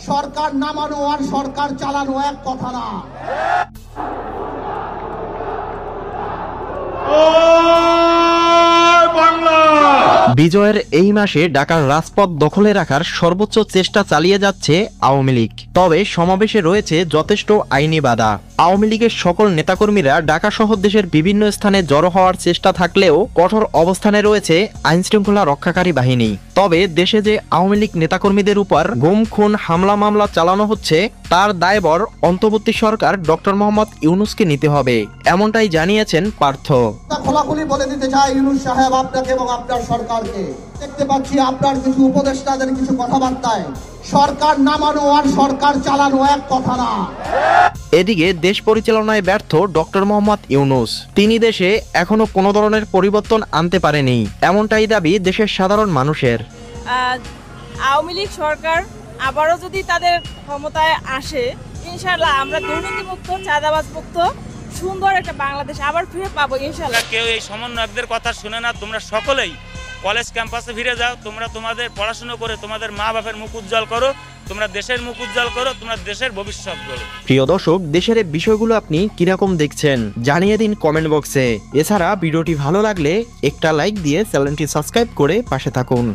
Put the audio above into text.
সরকার নামানো আর সরকার চালানো এক কথা না। বিজয়ের এই মাসে ঢাকার রাজপথ দখলে রাখার সর্বোচ্চ চেষ্টা চালিয়ে যাচ্ছে আওয়ামী লীগ। তবে সমাবেশে রয়েছে যথেষ্ট আইনি বাধা। আওয়ামী লীগের সকল নেতাকর্মীরা ঢাকা সহ দেশের বিভিন্ন স্থানে জড়ো হওয়ার চেষ্টা থাকলেও কঠোর অবস্থানে রয়েছে আইনশৃঙ্খলা রক্ষাকারী বাহিনী। তবে দেশে যে আওয়ামী লীগ নেতাকর্মীদের উপর গুম খুন হামলা মামলা চালানো হচ্ছে তার দায়ভার অন্তর্বর্তী সরকার ডক্টর মোহাম্মদ ইউনূসকে নিতে হবে, এমনটাই জানিয়েছেন পার্থ। খোলাখুলি বলে দিতে চাই ইউনূস সাহেব আপনাকে এবং আপনার সরকারকে, দেখতে পাচ্ছি আপনার কিছু উপদেষ্টাদের কিছু কথাবার্তায় সরকার নামানো আর সরকার চালানো এক কথা না। এদিকে দেশ পরিচালনায় ব্যর্থ ডক্টর মোহাম্মদ ইউনূস, তিনি দেশে এখনো কোনো ধরনের পরিবর্তন আনতে পারেনি, এমনটাই দাবি দেশের সাধারণ মানুষের। আওয়ামী লীগ সরকার আবারও যদি তাদের ক্ষমতায় আসে, ইনশাআল্লাহ আমরা দুর্নীতিমুক্ত চাঁদাবাজ মুক্ত সুন্দর একটা বাংলাদেশ আবার ফিরে পাবো ইনশাআল্লাহ। কেউ এই সমন্বয়কদের কথা শুনে না, তোমরা সকলেই কলেজ ক্যাম্পাসে ফিরে যাও, তোমরা তোমাদের পড়াশোনা করে তোমাদের মা বাবার মুখ উজ্জ্বল করো, তোমরা দেশের মুখ উজ্জ্বল করো, তোমরা দেশের ভবিষ্যৎ করো। প্রিয় দর্শক, দেশের এই বিষয়গুলো আপনি কিরকম দেখছেন জানিয়ে দিন কমেন্ট বক্সে। এছাড়া ভিডিওটি ভালো লাগলে একটা লাইক দিয়ে চ্যানেলটি সাবস্ক্রাইব করে পাশে থাকুন।